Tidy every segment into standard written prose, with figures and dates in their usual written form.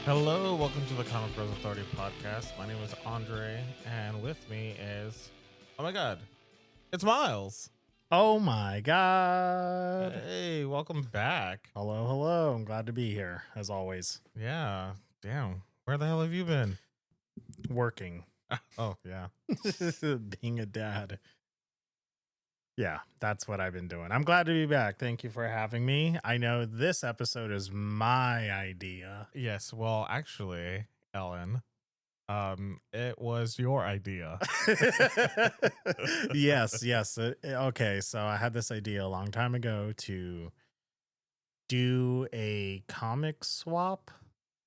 Hello, welcome to the Comic Bros Authority podcast. My name is Andre, and with me is, oh my god, it's Miles. Oh my god. Hey, welcome back. Hello. I'm glad to be here, as always. Yeah, damn. Where the hell have you been? Working. Oh, yeah. Being a dad. Yeah, that's what I've been doing. I'm glad to be back. Thank you for having me. I know this episode is my idea. Yes, well, actually, Ellen, it was your idea. Yes. Okay, so I had this idea a long time ago to do a comic swap.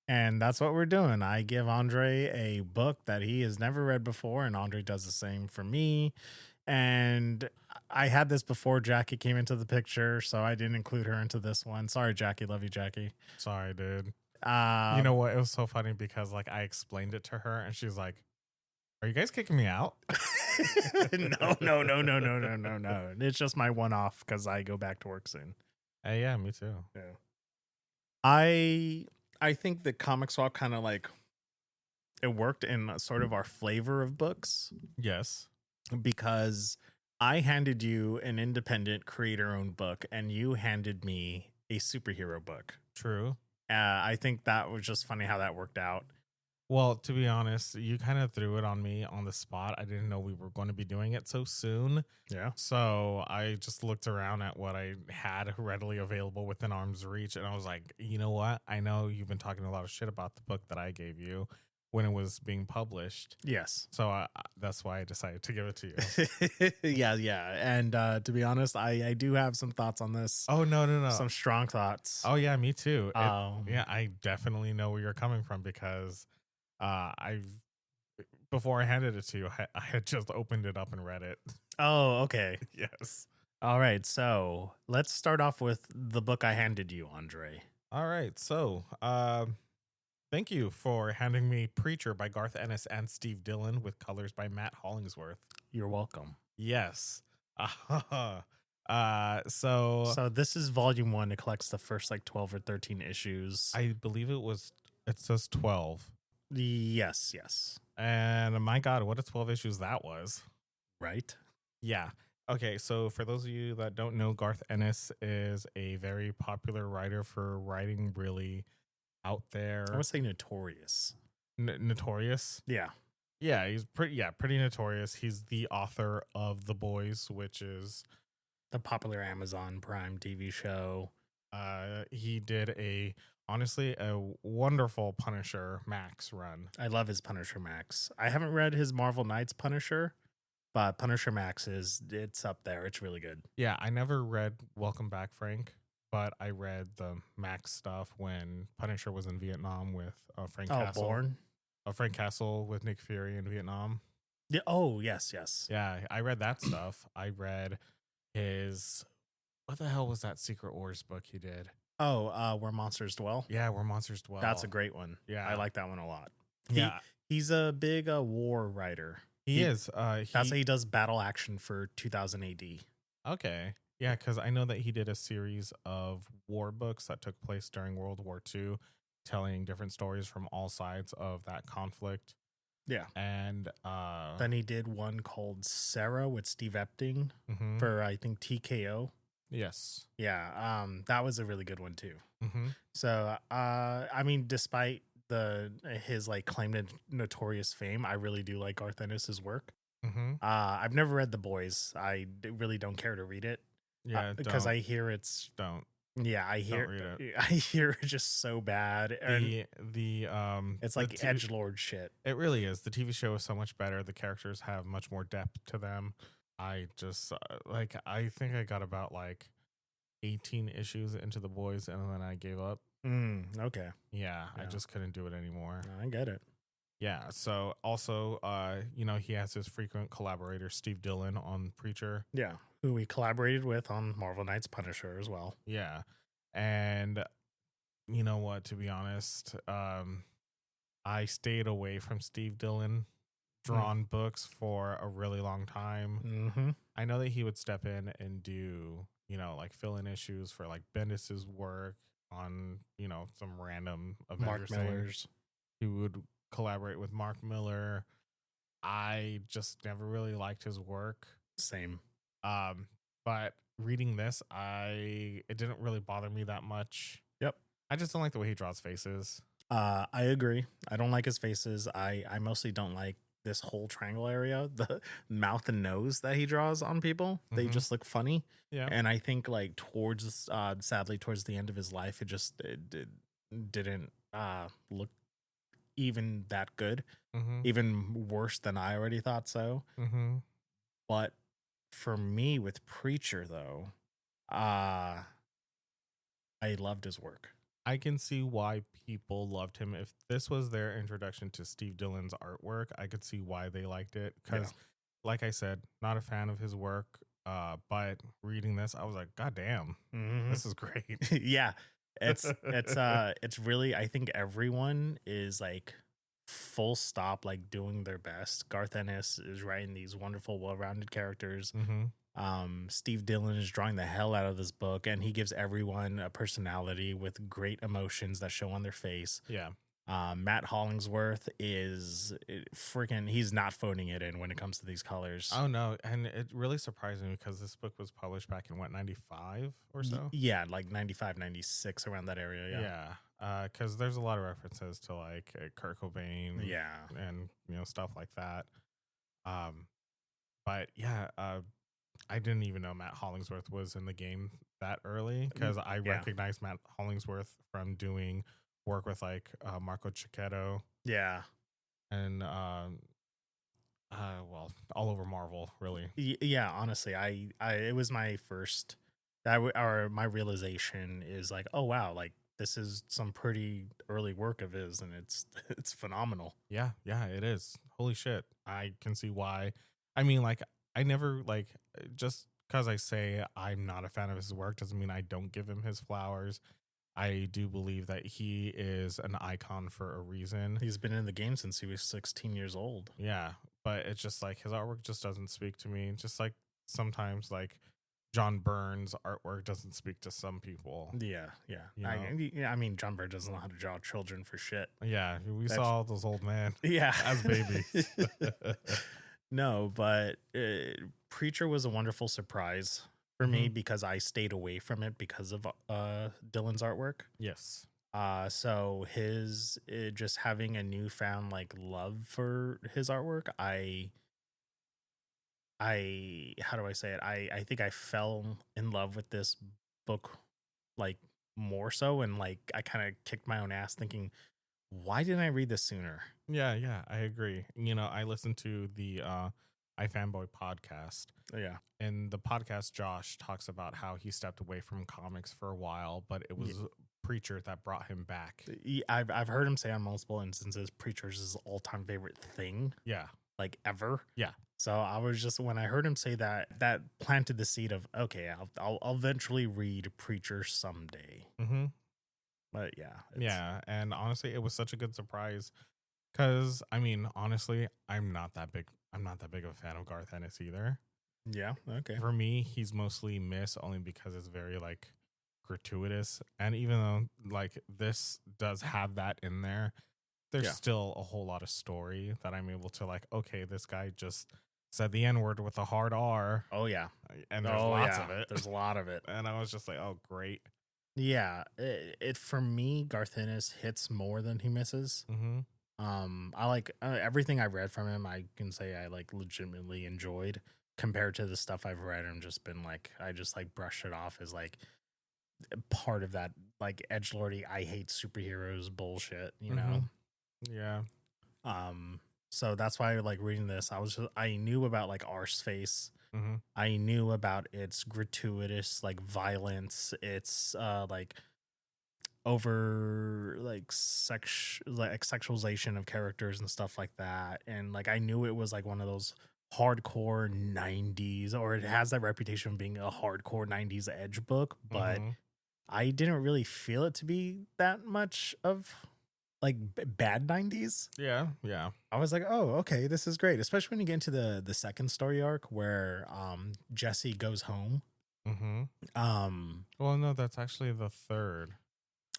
And that's what we're doing. I give Andre a book that he has never read before, and Andre does the same for me. And I had this before Jackie came into the picture, so I didn't include her into this one. Sorry, Jackie. Love you, Jackie. Sorry, dude. You know what? It was so funny because like I explained it to her, and she's like, "Are you guys kicking me out?" No. It's just my one-off because I go back to work soon. Yeah, me too. Yeah. I think the comic swap kind of like it worked in sort of our flavor of books. Yes. Because I handed you an independent creator-owned book and you handed me a superhero book. True. I think that was just funny how that worked out. Well, to be honest, you kind of threw it on me on the spot. I didn't know we were going to be doing it so soon. Yeah. So I just looked around at what I had readily available within arm's reach. And I was like, you know what? I know you've been talking a lot of shit about the book that I gave you when it was being published. Yes. So that's why I decided to give it to you. Yeah. And to be honest, I do have some thoughts on this. Oh, no. Some strong thoughts. Oh, yeah, me too. Yeah, I definitely know where you're coming from because before I handed it to you, I had just opened it up and read it. Oh, okay. Yes. All right. So let's start off with the book I handed you, Andre. All right. So, thank you for handing me Preacher by Garth Ennis and Steve Dillon with colors by Matt Hollingsworth. You're welcome. Yes. So this is volume 1. It collects the first like 12 or 13 issues. I believe it says 12. Yes. And my God, what a 12 issues that was. Right? Yeah. Okay, so for those of you that don't know, Garth Ennis is a very popular writer for writing really out there. I would say notorious. Notorious? Yeah. Yeah, he's pretty notorious. He's the author of The Boys, which is the popular Amazon Prime TV show. He did honestly a wonderful Punisher Max run. I love his Punisher Max. I haven't read his Marvel Knights Punisher, but Punisher Max it's up there. It's really good. Yeah, I never read Welcome Back, Frank, but I read the Max stuff when Punisher was in Vietnam with Frank Castle. Bourne? Frank Castle with Nick Fury in Vietnam. Yeah. Oh, yes. Yeah, I read that stuff. I read his... What the hell was that Secret Wars book he did? Oh, Where Monsters Dwell? Yeah, Where Monsters Dwell. That's a great one. Yeah. I like that one a lot. Yeah. He's a big war writer. He is. That's how he does battle action for 2000 AD. Okay. Yeah, because I know that he did a series of war books that took place during World War II, telling different stories from all sides of that conflict. Yeah. And then he did one called Sarah with Steve Epting for, I think, TKO. Yes. Yeah. That was a really good one too. Mm-hmm. So, I mean, despite his like claimed notorious fame, I really do like Garth Ennis's work. Mm-hmm. I've never read The Boys. I really don't care to read it. Yeah, because I hear it's don't. Yeah, I hear it's just so bad. And it's like edgelord shit. It really is. The TV show is so much better. The characters have much more depth to them. I just I think I got about like 18 issues into The Boys and then I gave up. Okay. Yeah, I just couldn't do it anymore. I get it. Yeah. So also, he has his frequent collaborator, Steve Dillon, on Preacher. Yeah. Who we collaborated with on Marvel Knights Punisher as well. Yeah. And you know what, to be honest, I stayed away from Steve Dillon drawn books for a really long time. I know that he would step in and do, like fill in issues for like Bendis's work on, some random Mark Avengers thing. Miller's. He would collaborate with Mark Miller. I just never really liked his work. Same. But reading this, it didn't really bother me that much. Yep. I just don't like the way he draws faces. I agree. I don't like his faces. I mostly don't like this whole triangle area, the mouth and nose that he draws on people. They just look funny. Yeah. And I think like sadly towards the end of his life, it didn't look even that good. Even worse than I already thought so. But for me with Preacher though, I loved his work. I can see why people loved him. If this was their introduction to Steve Dillon's artwork, I could see why they liked it. Because, like I said, not a fan of his work. But reading this, I was like, God damn, this is great. Yeah, it's really. I think everyone is like full stop, like doing their best. Garth Ennis is writing these wonderful, well-rounded characters. Steve Dillon is drawing the hell out of this book, and he gives everyone a personality with great emotions that show on their face. Yeah. Matt Hollingsworth is freaking, he's not phoning it in when it comes to these colors. Oh no, and it really surprised me because this book was published back in 95 or so. Yeah, like 95, 96, around that area. Yeah. Because there's a lot of references to like Kurt Cobain. Yeah. And stuff like that. But yeah, I didn't even know Matt Hollingsworth was in the game that early because I recognized Matt Hollingsworth from doing work with like Marco Cicchetto. Yeah. And all over Marvel, really. Yeah, honestly, I it was my first my realization is like, oh wow, like this is some pretty early work of his, and it's phenomenal. Yeah, it is. Holy shit. I can see why. I mean, like, I never, like, just because I say I'm not a fan of his work doesn't mean I don't give him his flowers. I do believe that he is an icon for a reason. He's been in the game since he was 16 years old. Yeah, but it's just like his artwork just doesn't speak to me. Just like sometimes, like, John Byrne's artwork doesn't speak to some people. Yeah. I mean, John Byrne doesn't know how to draw children for shit. Yeah, we saw those old men. Yeah, as babies. No, but Preacher was a wonderful surprise for me because I stayed away from it because of Dillon's artwork. Yes. So his just having a newfound like love for his artwork, I how do I say it? I think I fell in love with this book like more so, and like I kind of kicked my own ass thinking, why didn't I read this sooner? Yeah, I agree. I listened to the iFanboy podcast. Yeah. And the podcast, Josh talks about how he stepped away from comics for a while, but it was Preacher that brought him back. I've heard him say on multiple instances, Preacher's his all-time favorite thing. Yeah. Like ever. Yeah. So I was just, when I heard him say that planted the seed of, okay, I'll eventually read Preacher someday. But yeah. And honestly, it was such a good surprise because, I mean, honestly, I'm not that big of a fan of Garth Ennis either. Yeah, okay. For me, he's mostly miss only because it's very, like, gratuitous. And even though, like, this does have that in there, there's still a whole lot of story that I'm able to, like, okay, this guy just said the N-word with a hard R. Oh, yeah. And there's lots of it. There's a lot of it. And I was just like, oh, great. Yeah, it for me, Garth Ennis hits more than he misses. I like everything I've read from him. I can say I like legitimately enjoyed compared to the stuff I've read and just been like, I just like brushed it off as like part of that like edgelordy I hate superheroes bullshit, you know? Yeah. So that's why I like reading this. I knew about like Arseface. I knew about its gratuitous like violence, its like over like sexualization of characters and stuff like that, and like I knew it was like one of those hardcore 90s, or it has that reputation of being a hardcore 90s edge book, but I didn't really feel it to be that much of like bad 90s. Yeah. I was like, oh, okay, this is great, especially when you get into the second story arc where Jesse goes home. Well, no, that's actually the third.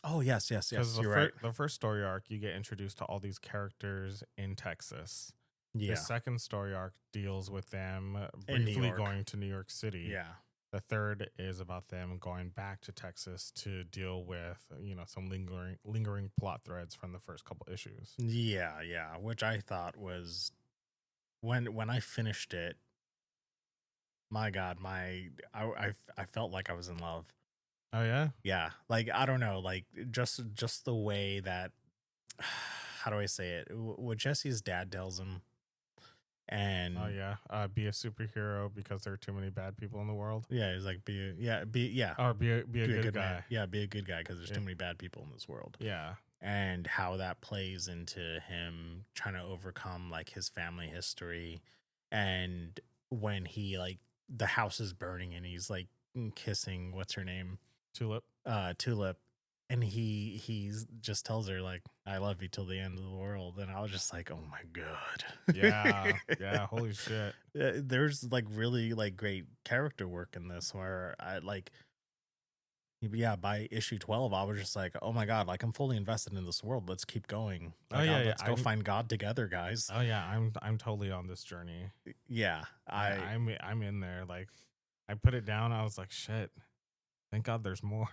Oh, yes. Because You're right. the first story arc, you get introduced to all these characters in Texas. Yeah. The second story arc deals with them In New briefly York. going to New York City. Yeah. The third is about them going back to Texas to deal with, some lingering plot threads from the first couple issues. Yeah. Which I thought was when I finished it. My God, I felt like I was in love. Oh yeah, Yeah, like I don't know, like just the way that how do I say it? What Jesse's dad tells him, and oh yeah, be a superhero because there are too many bad people in the world. yeah, he's like or be a good guy. man. Yeah, be a good guy because there's Yeah. too many bad people in this world. Yeah, And how that plays into him trying to overcome like his family history, and when he like the house is burning and he's like kissing what's her name Tulip. Tulip, and he's just tells her like I love you till the end of the world, and I was just like, oh my God. Yeah, holy shit. There's like really like great character work in this where I like by issue 12 I was just like, oh my God, like I'm fully invested in this world, let's keep going. Like, let's go find God together, guys. Oh yeah, I'm totally on this journey. Yeah, I'm in there. Like I put it down, I was like, shit, thank God there's more.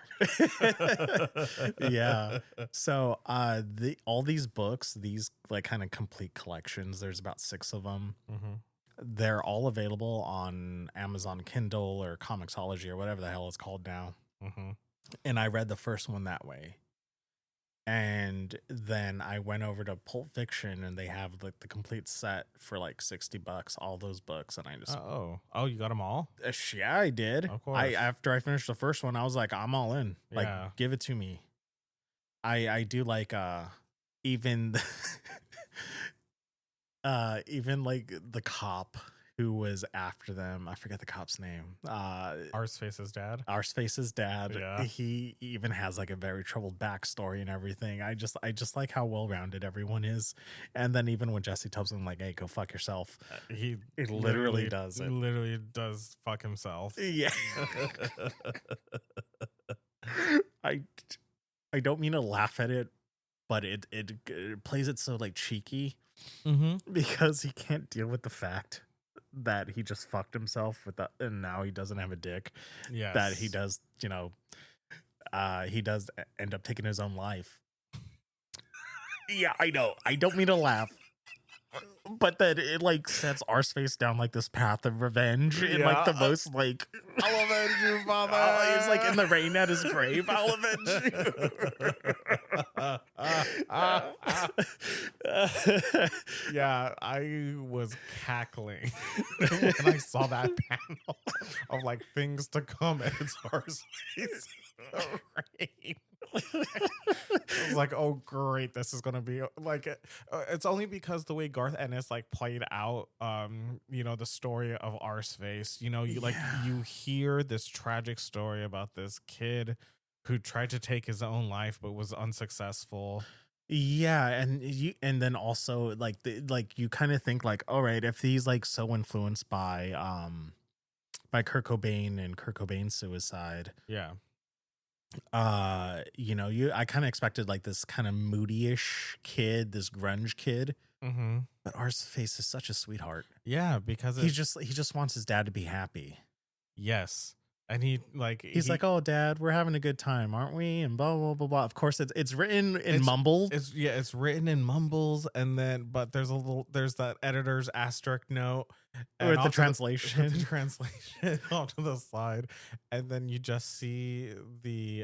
Yeah. So all these books, these like kind of complete collections, there's about 6 of them. Mm-hmm. They're all available on Amazon Kindle or Comixology or whatever the hell it's called now. Mm-hmm. And I read the first one that way. And then I went over to Pulp Fiction and they have like the complete set for like $60, all those books. And I just, you got them all? yeah, I did. Of course. After I finished the first one, I was like, I'm all in. Like, Yeah. give it to me. I do like, even, even like the cop who was after them. I forget the cop's name. Arseface's dad. Arseface's dad. Yeah. He even has like a very troubled backstory and everything. I just like how well rounded everyone is. And then even when Jesse tells him like, "Hey, go fuck yourself," He literally does it. Literally does fuck himself. Yeah. I don't mean to laugh at it, but it plays it so like cheeky because he can't deal with the fact that he just fucked himself with that, and now he doesn't have a dick. Yes. That he does, he does end up taking his own life. Yeah, I know. I don't mean to laugh. But that it like sets Arseface down like this path of revenge in like the most like I'll avenge you, father. He's like in the rain at his grave. I'll avenge you. Yeah, I was cackling when I saw that panel of like things to come and it's Arseface in the rain. I was like, oh great, this is gonna be like it's only because the way Garth Ennis like played out the story of Arseface, you hear this tragic story about this kid who tried to take his own life but was unsuccessful. Yeah, and then also like you kind of think like, all right, if he's like so influenced by Kurt Cobain and Kurt Cobain's suicide, yeah, I kind of expected like this kind of moody-ish kid, this grunge kid. Mm-hmm. But Arseface is such a sweetheart. Yeah, because he just wants his dad to be happy. Yes. And he's like, oh, Dad, we're having a good time, aren't we? And blah blah blah blah. Of course, it's written in mumbles. It's written in mumbles, but there's that editor's asterisk note with the translation, onto the slide, and then you just see the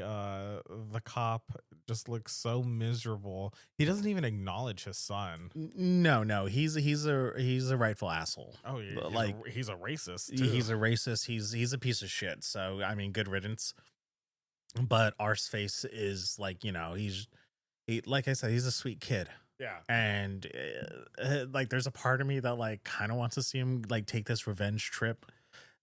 cop just looks so miserable. He doesn't even acknowledge his son. No, he's a rightful asshole. Oh yeah, he's a racist. Too. He's a racist. He's a piece of shit. So I mean, good riddance. But Arseface is like, like I said, he's a sweet kid. Yeah. And like there's a part of me that like kind of wants to see him like take this revenge trip,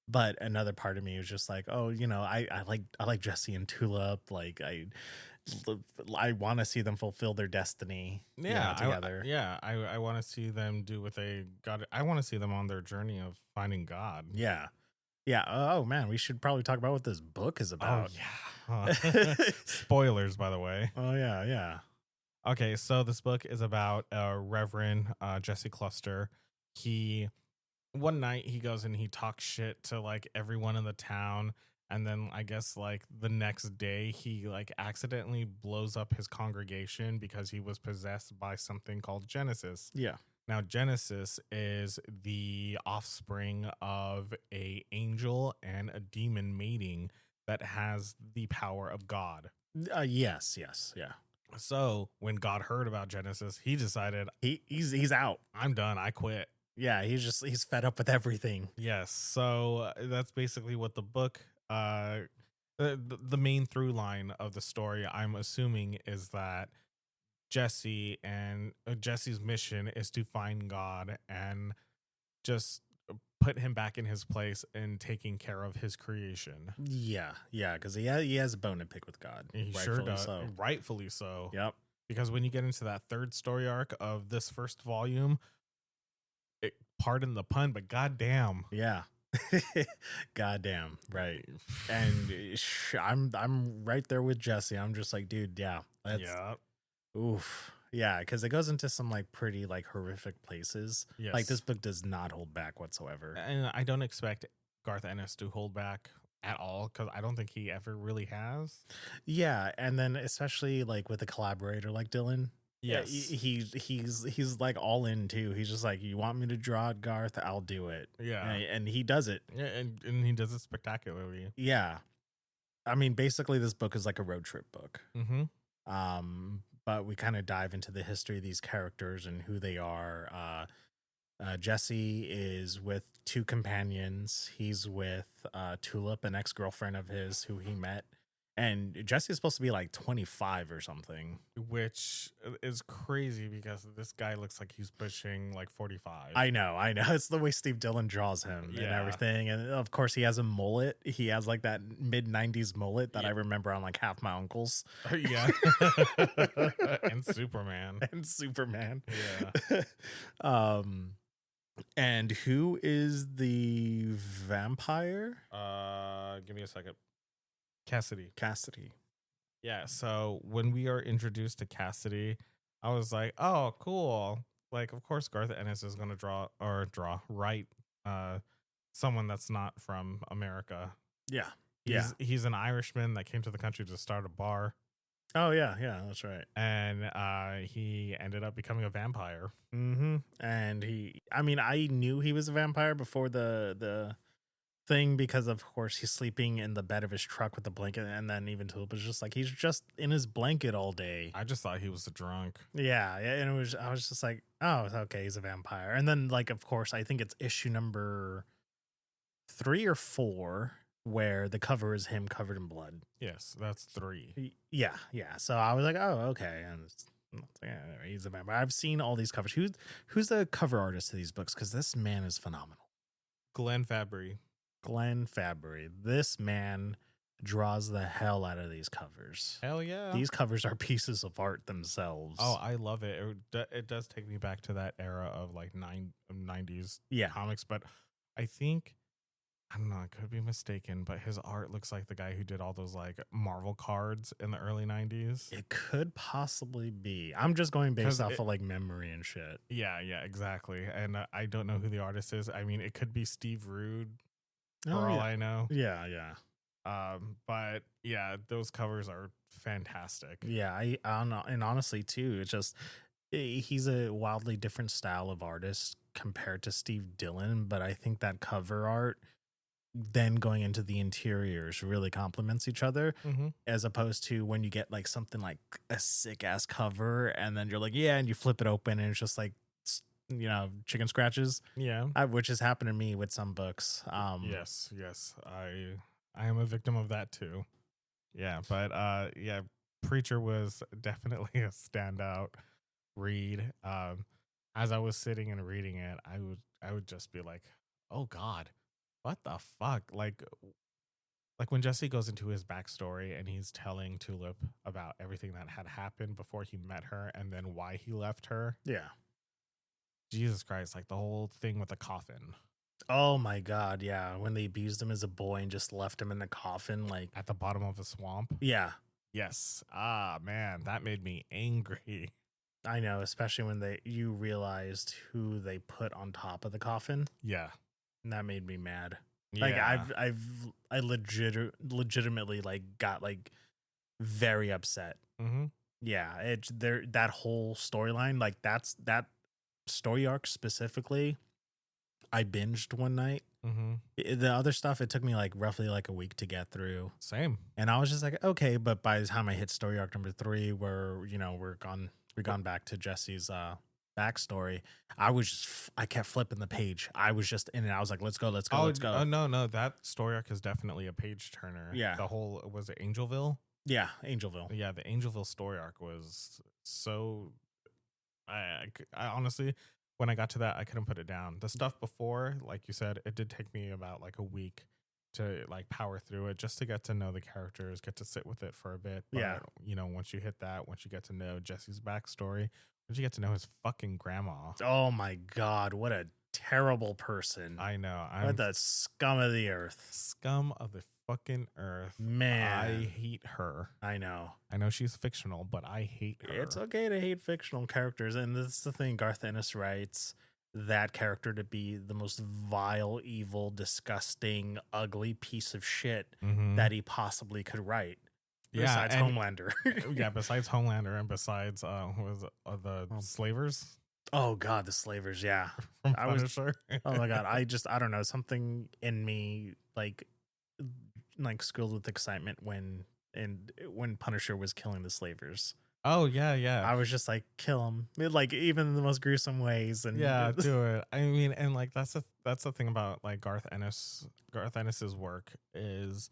but another part of me is just like, oh, I like Jesse and Tulip. Like I want to see them fulfill their destiny. Yeah, together. I want to see them do what they got. I want to see them on their journey of finding God. Yeah. Oh man, we should probably talk about what this book is about. Spoilers, by the way. Oh yeah, yeah. Okay, so this book is about Reverend Jesse Cluster. He one night he goes and he talks shit to like everyone in the town, and then I guess like the next day he like accidentally blows up his congregation because he was possessed by something called Genesis. Yeah. Now Genesis is the offspring of a angel and a demon mating that has the power of God. Yes, yeah. So when God heard about Genesis, he decided, He's out. I'm done. I quit. Yeah, he's fed up with everything. Yes. So that's basically what the book, the main through line of the story, I'm assuming, is that Jesse's mission is to find God and just put him back in his place in taking care of his creation. Yeah, because he has a bone to pick with God. He sure does. Rightfully so. Yep. Because when you get into that third story arc of this first volume, pardon the pun, but goddamn. Yeah. Goddamn. Right. And I'm right there with Jesse. I'm just like, dude, yeah. Oof. Yeah, because it goes into some like pretty like horrific places. Yes. Like this book does not hold back whatsoever. And I don't expect Garth Ennis to hold back at all, because I don't think he ever really has. Yeah, and then especially like with a collaborator like Dillion. Yes. He's like all in too. He's just like, you want me to draw it, Garth? I'll do it. Yeah. And he does it. Yeah, and he does it spectacularly. Yeah. I mean, basically this book is like a road trip book. Mm-hmm. But we kind of dive into the history of these characters and who they are. Jesse is with two companions. He's with Tulip, an ex-girlfriend of his who he met. And Jesse is supposed to be like 25 or something. Which is crazy because this guy looks like he's pushing like 45. I know. It's the way Steve Dillon draws him and everything. And of course, he has a mullet. He has like that mid-90s mullet that I remember on like half my uncles. Yeah. And Superman. Yeah. And who is the vampire? Give me a second. Cassidy. Yeah, so when we are introduced to Cassidy, I was like, oh, cool. Like, of course, Garth Ennis is going to write someone that's not from America. Yeah. He's an Irishman that came to the country to start a bar. Oh, yeah, that's right. And he ended up becoming a vampire. Mm-hmm. And I knew he was a vampire before the thing, because of course he's sleeping in the bed of his truck with the blanket, and then even Tulip was just like, he's just in his blanket all day. I just thought he was a drunk. Yeah, and I was just like, oh, okay, he's a vampire. And then like, of course, I think it's issue number 3 or 4 where the cover is him covered in blood. Yes, that's 3. Yeah. So I was like, oh, okay, and he's a vampire. I've seen all these covers. Who's the cover artist of these books? Because this man is phenomenal. Glenn Fabry. This man draws the hell out of these covers. Hell yeah. These covers are pieces of art themselves. Oh, I love it. It does take me back to that era of like 90s comics, but I think, I don't know, I could be mistaken, but his art looks like the guy who did all those like Marvel cards in the early 90s. It could possibly be. I'm just going based off of like memory and shit. Yeah, exactly. And I don't know who the artist is. I mean, it could be Steve Rude. For all I know. Yeah. But yeah, those covers are fantastic. Yeah, I don't know. And honestly, too, it's just, he's a wildly different style of artist compared to Steve Dillon, but I think that cover art then going into the interiors really complements each other, as opposed to when you get like something like a sick ass cover and then you're like, yeah, and you flip it open and it's just like, chicken scratches. Yeah. Which has happened to me with some books. Yes. I am a victim of that too. Yeah. But Preacher was definitely a standout read. As I was sitting and reading it, I would just be like, oh God, what the fuck? Like when Jesse goes into his backstory and he's telling Tulip about everything that had happened before he met her and then why he left her. Yeah. Jesus Christ, like the whole thing with the coffin. Oh my god, yeah. When they abused him as a boy and just left him in the coffin, like, at the bottom of a swamp. yeah, Yes. Ah, man, that made me angry. I know, especially when you realized who they put on top of the coffin. Yeah. And that made me mad. Like Yeah. I legitimately like got like very upset. Mm-hmm. Yeah, it's there, that whole storyline, like that story arc specifically, I binged one night. Mm-hmm. The other stuff, it took me like roughly like a week to get through. Same. And I was just like, okay, but by the time I hit story arc number 3, where we're gone back to Jesse's backstory, I kept flipping the page. I was just in it. I was like, let's go. Oh, no, that story arc is definitely a page turner. Yeah. The whole, was it Angelville? Yeah, Angelville. Yeah, the Angelville story arc was so. I honestly, when I got to that, I couldn't put it down. The stuff before, like you said, it did take me about like a week to like power through it, just to get to know the characters, get to sit with it for a bit. But, Yeah. once you hit that, once you get to know Jesse's backstory, once you get to know his fucking grandma. Oh my god, what a terrible person. I know. What the scum of the earth. Scum of the fucking earth. Man. I hate her. I know. I know she's fictional, but I hate her. It's okay to hate fictional characters, and this is the thing. Garth Ennis writes that character to be the most vile, evil, disgusting, ugly piece of shit Mhm. that he possibly could write. Yeah, Besides and- Homelander. Yeah, besides Homelander and besides the Slavers Oh god, the Slavers, yeah. from I was- Punisher. Oh my god, I don't know, something in me like squealed with excitement when Punisher was killing the Slavers. Oh yeah. I was just like, kill him, like even in the most gruesome ways. And Yeah, do it. I mean, and like that's the thing about like Garth Ennis's work is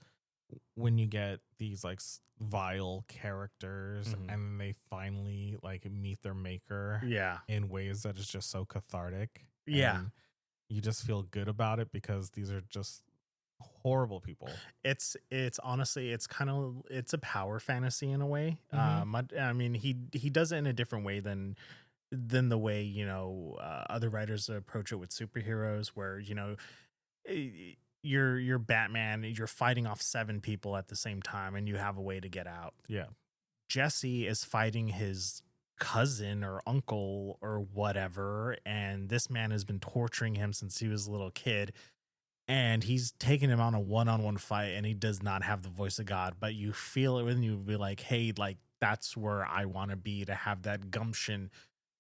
when you get these like vile characters Mhm. and they finally like meet their maker yeah, in ways that is just so cathartic. Yeah. and you just feel good about it because these are just horrible people. it's honestly, it's kind of, it's a power fantasy in a way. Mhm. I mean, he does it in a different way than the way other writers approach it with superheroes, where you're Batman, you're fighting off 7 people at the same time and you have a way to get out. Yeah. Jesse is fighting his cousin or uncle or whatever, and this man has been torturing him since he was a little kid, and he's taking him on a one-on-one fight, and he does not have the voice of God, but you feel it when you be like, hey, like that's where I want to be, to have that gumption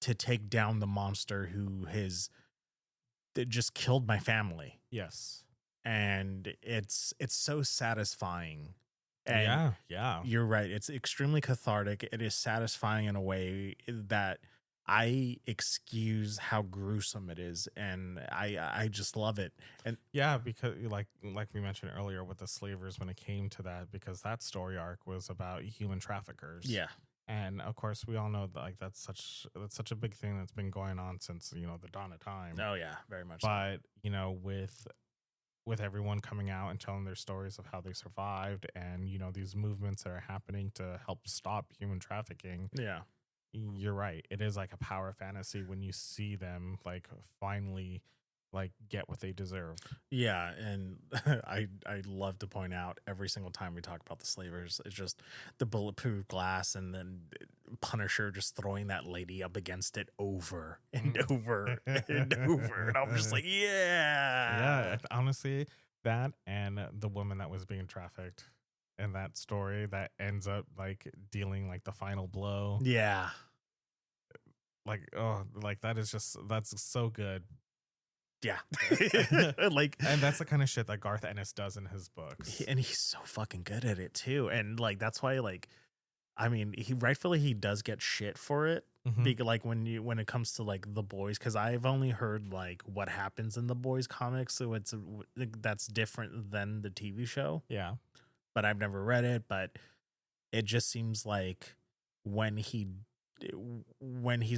to take down the monster that just killed my family. Yes. And it's so satisfying. And yeah. you're right, it's extremely cathartic. It is satisfying in a way that I excuse how gruesome it is, and I just love it. And Yeah, because like we mentioned earlier with the Slavers, when it came to that, because that story arc was about human traffickers. yeah, And of course we all know that like that's such a big thing that's been going on since, the dawn of time. oh yeah, very much so. But, with everyone coming out and telling their stories of how they survived and, these movements that are happening to help stop human trafficking, Yeah, you're right. It is like a power fantasy when you see them like finally like get what they deserve. yeah. And I love to point out every single time we talk about the Slavers, it's just the bulletproof glass, and then Punisher just throwing that lady up against it over and over and over, and I'm just like, Yeah, honestly, that and the woman that was being trafficked in that story that ends up like dealing like the final blow. yeah. Like, oh, like that's so good. Yeah. Like, And that's the kind of shit that Garth Ennis does in his books. and he's so fucking good at it too. And like that's why, like, I mean, he does get shit for it. Mhm. Because like when it comes to like The Boys, because I've only heard like what happens in The Boys comics, so that's different than the TV show. Yeah. But I've never read it. But it just seems like when he's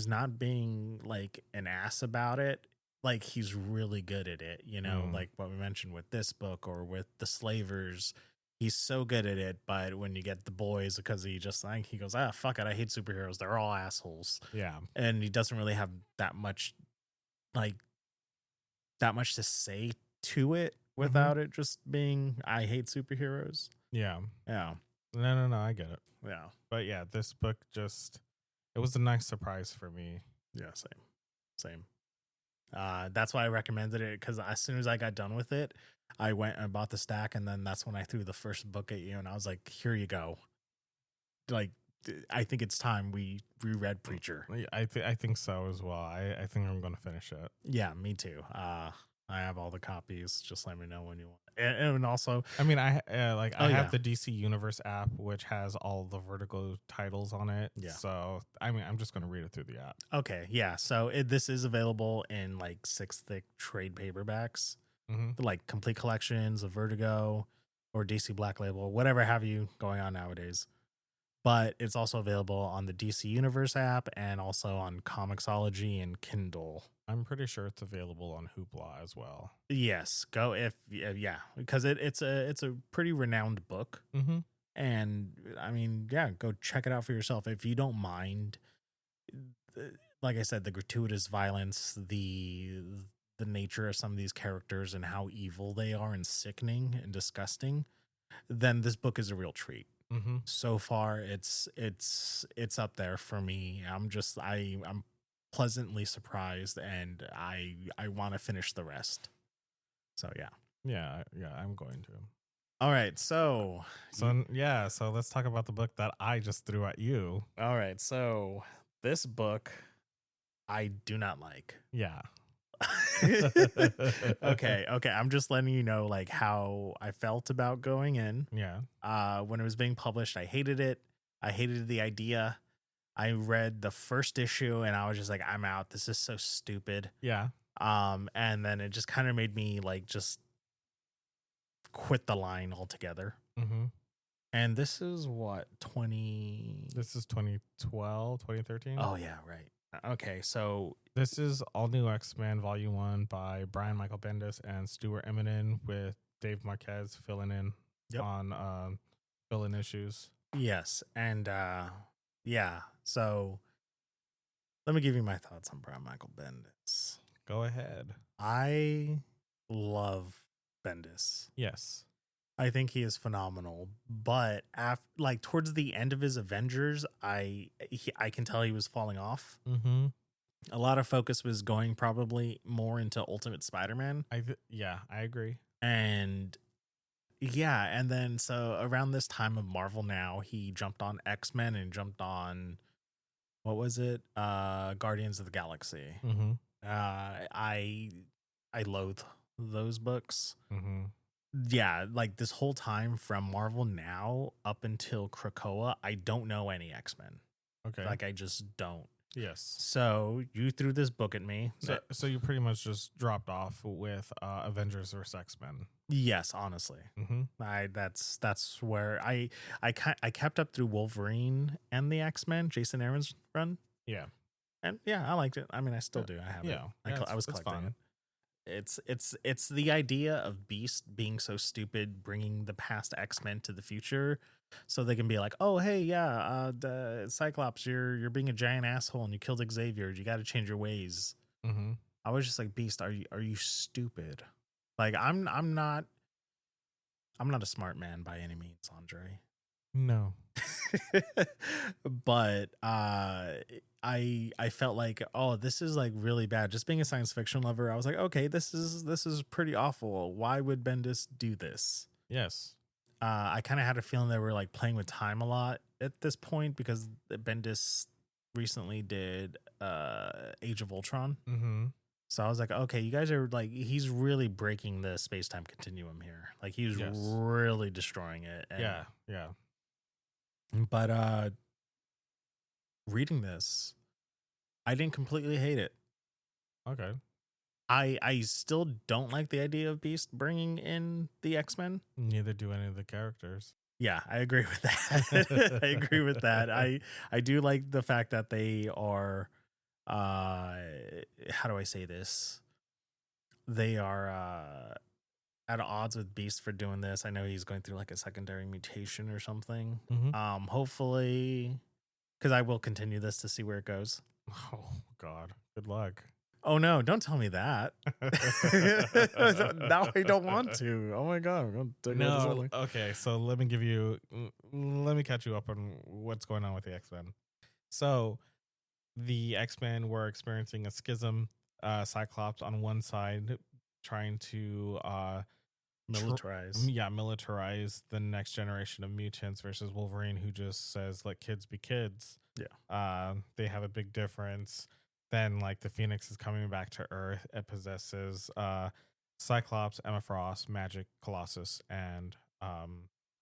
not being like an ass about it, like he's really good at it, like what we mentioned with this book or with the Slavers. He's so good at it. But when you get The Boys, because he goes, fuck it, I hate superheroes, they're all assholes. Yeah. And he doesn't really have that much that much to say to it without it just being I hate superheroes. Yeah. Yeah. No, I get it. Yeah. But yeah, this book it was a nice surprise for me. Yeah, same. That's why I recommended it, because as soon as I got done with it, I went and bought the stack, and then that's when I threw the first book at you, and I was like, "Here you go." Like, I think it's time we reread Preacher. I think so as well. I think I'm going to finish it. Yeah, me too. I have all the copies. Just let me know when you want. And also, I mean, I have the DC Universe app, which has all the Vertigo titles on it. Yeah. So I mean, I'm just going to read it through the app. Okay, yeah. So this is available in like 6 thick trade paperbacks, like complete collections of Vertigo or DC Black Label, whatever have you going on nowadays. But it's also available on the DC Universe app and also on Comixology and Kindle. I'm pretty sure it's available on Hoopla as well. Yes, go because it's a pretty renowned book. And I mean, yeah, go check it out for yourself if you don't mind. Like I said, the gratuitous violence, the nature of some of these characters and how evil they are and sickening and disgusting, then this book is a real treat. So far, it's up there for me. I'm pleasantly surprised, and I want to finish the rest. So yeah, I'm going to. All right, so let's talk about the book that I just threw at you. All right, so this book I do not like. Yeah. Okay. I'm just letting you know like how I felt about going in. Yeah. When it was being published, I hated it. I hated the idea. I read the first issue and I was just like, I'm out. This is so stupid. Yeah. And then it just kind of made me like just quit the line altogether. And this is what, This is 2012, 2013? Oh, yeah, right. Okay, so this is All New X-Men Volume 1 by Brian Michael Bendis and Stuart Eminem, with Dave Marquez filling in on fill-in issues. Yes, and so let me give you my thoughts on Brian Michael Bendis. Go ahead. I love Bendis. Yes. I think he is phenomenal, but towards the end of his Avengers, I can tell he was falling off. A lot of focus was going probably more into Ultimate Spider-Man. I agree. And then so around this time of Marvel now, he jumped on X-Men and jumped on, what was it? Guardians of the Galaxy. I loathe those books. Yeah, like this whole time from Marvel now up until Krakoa, I don't know any X-Men. Okay. Like I just don't. Yes. So you threw this book at me. So you pretty much just dropped off with Avengers vs. X-Men. Yes, honestly. That's where I kept up through Wolverine and the X-Men, Jason Aaron's run. Yeah. And yeah, I liked it. I mean, I still do. I have it. I was collecting it. It's the idea of Beast being so stupid, bringing the past X-Men to the future, so they can be like, oh hey, the Cyclops, you're being a giant asshole and you killed Xavier. You got to change your ways. I was just like, Beast, are you stupid? Like I'm not a smart man by any means, Andre. No. But I felt like, oh, this is like really bad. Just being a science fiction lover, I was like, okay, this is pretty awful. Why would Bendis do this? Yes. I kind of had a feeling they were like playing with time a lot at this point, because Bendis recently did Age of Ultron. So I was like, okay, you guys are like, he's really breaking the space-time continuum here. Like he's really destroying it. And, yeah. But reading this, I didn't completely hate it. Okay. I still don't like the idea of Beast bringing in the X-Men. Neither do any of the characters. Yeah, I agree with that. I agree with that. I do like the fact that they are, how do I say this? They are at odds with Beast for doing this. I know he's going through like a secondary mutation or something. Hopefully, because I will continue this to see where it goes. Oh God, good luck. Oh no, don't tell me that. Now I don't want to. Oh my god, I'm gonna take No, okay, so let me catch you up on what's going on with the X-Men. So the X-Men were experiencing a schism. Cyclops on one side trying to militarize the next generation of mutants versus Wolverine, who just says let kids be kids. Yeah. They have a big difference. Then like the Phoenix is coming back to Earth. It possesses Cyclops, Emma Frost, Magic, Colossus, and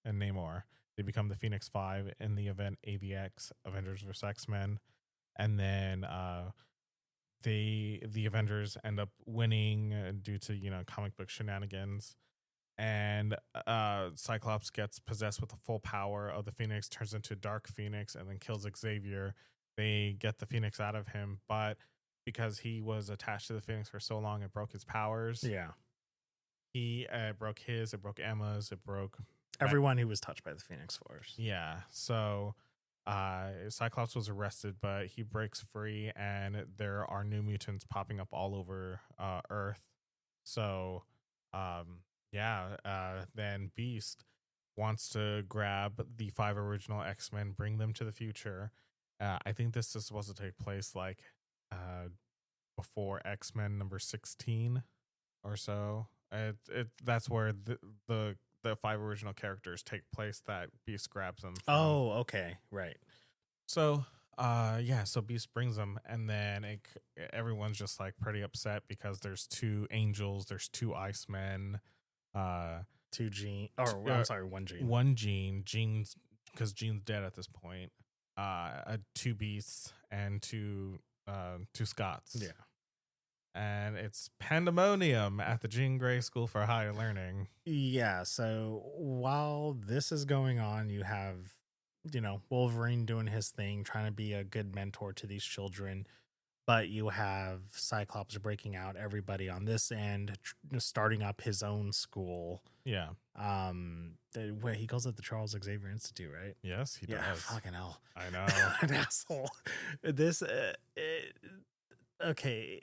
Namor. They become the Phoenix Five in the event AVX, Avengers vs. X-Men. And then the Avengers end up winning due to comic book shenanigans, and Cyclops gets possessed with the full power of the Phoenix, turns into Dark Phoenix, and then kills Xavier. They get the Phoenix out of him, but because he was attached to the Phoenix for so long, it broke his powers. Yeah. He broke his, it broke Emma's, it broke everyone who was touched by the Phoenix Force. Yeah. So Cyclops was arrested, but he breaks free, and there are new mutants popping up all over Earth. So then Beast wants to grab the 5 original X-Men, bring them to the future. I think this is supposed to take place like before X-Men number 16 or so. That's where the 5 original characters take place that Beast grabs them from. Oh, okay. Right. So, so Beast brings them, and then everyone's just like pretty upset because there's 2 angels, there's 2 Icemen, 2 Jean. Oh, I'm sorry, 1 Jean. 1 Jean. Jean's, because Jean's dead at this point. 2 Beasts and 2 Scotts. Yeah. And it's pandemonium at the Jean Grey School for Higher Learning. Yeah, so while this is going on, you have, Wolverine doing his thing, trying to be a good mentor to these children. But you have Cyclops breaking out everybody on this end, starting up his own school. Yeah. Where he calls it the Charles Xavier Institute, right? Yes, he does. Fucking hell. I know. An asshole. This, okay.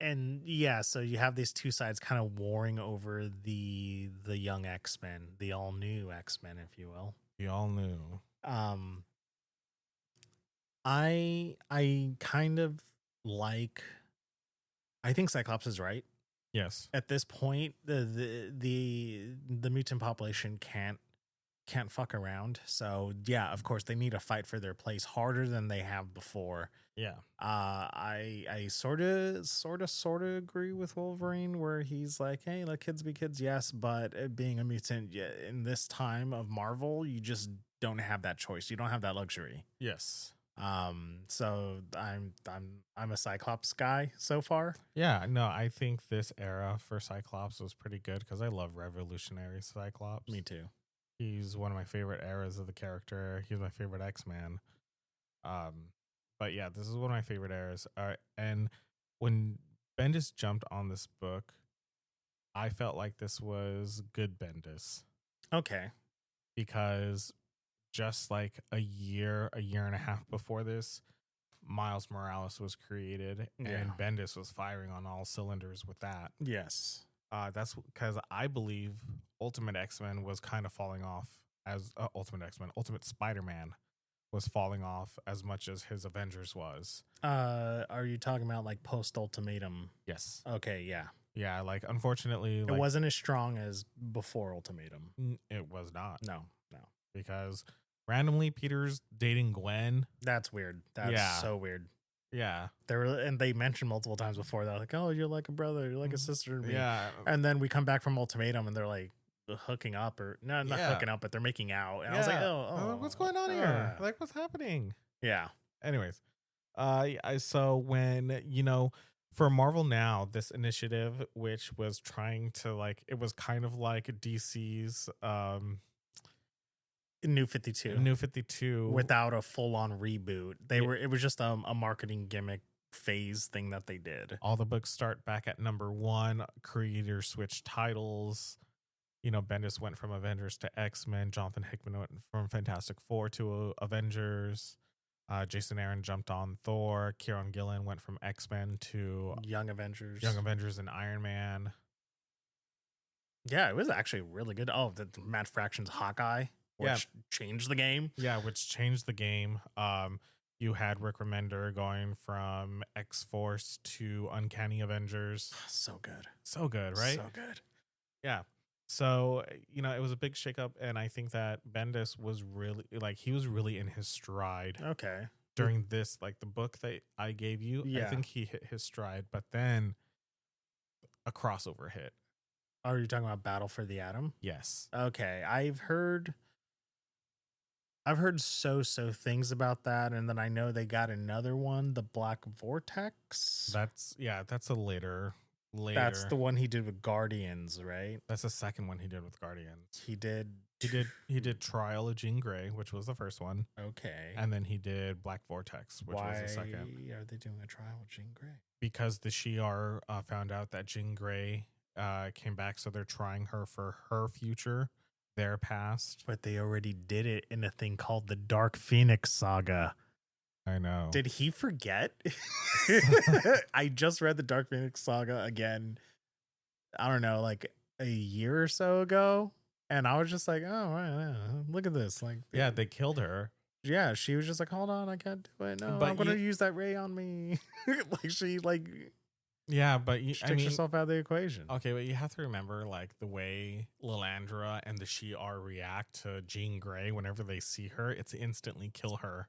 And yeah, so you have these 2 sides kind of warring over the young X-Men, the all new X-Men, if you will. The all new. I kind of like. I think Cyclops is right. Yes. At this point, the mutant population can't fuck around. So yeah, of course they need to fight for their place harder than they have before. Yeah. I sort of agree with Wolverine where he's like, hey, let kids be kids, yes, but being a mutant in this time of Marvel, you just don't have that choice. You don't have that luxury. Yes. So I'm a Cyclops guy so far. Yeah, no, I think this era for Cyclops was pretty good because I love Revolutionary Cyclops. Me too. He's one of my favorite eras of the character. He's my favorite X-Man. But yeah, this is one of my favorite eras. And when Bendis jumped on this book, I felt like this was good Bendis. Okay. Because just like a year and a half before this, Miles Morales was created, and Bendis was firing on all cylinders with that. Yes. That's because I believe Ultimate X-Men was kind of falling off as Ultimate Spider-Man was falling off as much as his Avengers was. Are you talking about like post-Ultimatum? Yes. Okay, yeah. Yeah, like unfortunately, it wasn't as strong as before Ultimatum. It was not. No. Because randomly Peter's dating Gwen. That's weird. That's so weird. Yeah. They mentioned multiple times before that, like, oh, you're like a brother, you're like a sister to me. Yeah. And then we come back from Ultimatum and they're like hooking up, or not hooking up, but they're making out. And I was like, oh, what's going on here? Like, what's happening? Yeah. Anyways, so when, for Marvel Now, this initiative, which was trying to like, it was kind of like DC's New 52 without a full-on reboot. It was just a marketing gimmick phase thing that they did. All the books start back at number 1. Creators switch titles. Bendis went from Avengers to X-Men. Jonathan Hickman went from Fantastic Four to Avengers. Jason Aaron jumped on Thor. Kieron Gillen went from X-Men to Young Avengers. and Iron Man. Yeah, it was actually really good. Oh, the Matt Fraction's Hawkeye, which changed the game. Yeah, which changed the game. You had Rick Remender going from X-Force to Uncanny Avengers. So good. So good, right? So good. Yeah. So, it was a big shakeup, and I think that Bendis was really, he was really in his stride. Okay. During this, the book that I gave you, I think he hit his stride, but then a crossover hit. Are you talking about Battle for the Atom? Yes. Okay. I've heard so things about that, and then I know they got another one, the Black Vortex. That's a later. That's the one he did with Guardians, right? That's the second one he did with Guardians. He did Trial of Jean Grey, which was the first one. Okay. And then he did Black Vortex, which was the second. Why are they doing a trial of Jean Grey? Because the Shi'ar found out that Jean Grey came back, so they're trying her for her future, their past. But they already did it in a thing called the Dark Phoenix Saga. I know. Did he forget? I just read the Dark Phoenix Saga again, I don't know, a year or so ago. And I was just like, oh, right, look at this. They killed her. Yeah, she was just like, hold on, I can't do it. No, but I'm going to use that ray on me. Yeah, but she takes herself out of the equation. Okay, but you have to remember, the way Lilandra and the Shi'ar react to Jean Grey whenever they see her, it's instantly kill her.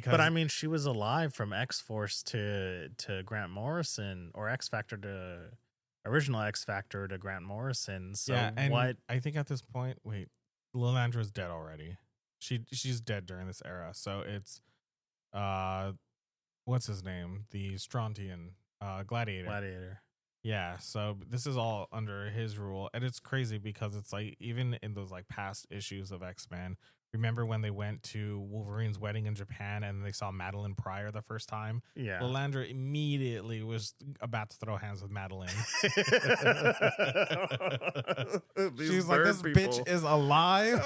But I mean, she was alive from X-Force to Grant Morrison, or X-Factor to original X-Factor to Grant Morrison. So and what? I think at this point, Lilandra's dead already. She's dead during this era. So it's what's his name? The Strontian Gladiator. Yeah, so this is all under his rule, and it's crazy because it's even in those past issues of X-Men. Remember when they went to Wolverine's wedding in Japan and they saw Madeline Pryor the first time? Yeah. Lilandra immediately was about to throw hands with Madeline. She's like, this bitch is alive.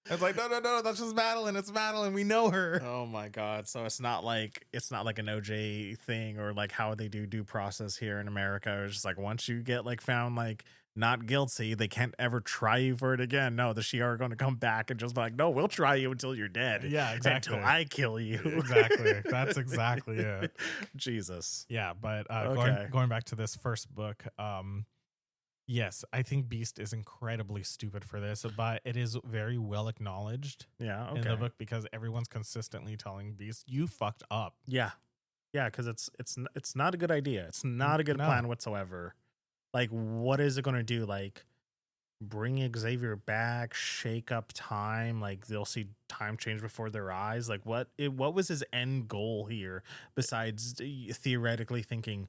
It's no, that's just Madeline. It's Madeline. We know her. Oh my God. So it's not like an OJ thing or how they do due process here in America. It's just once you get found not guilty, they can't ever try you for it again. No, the Shi'ar are going to come back and just be like, no, we'll try you until you're dead. Yeah, exactly. Until I kill you. Exactly. That's exactly it. Jesus. Yeah, but okay. going back to this first book, yes, I think Beast is incredibly stupid for this, but it is very well acknowledged in the book because everyone's consistently telling Beast, you fucked up. Yeah. Yeah, because it's not a good idea. It's not a good plan whatsoever. What is it going to do? Bring Xavier back, shake up time? They'll see time change before their eyes? What was his end goal here besides theoretically thinking,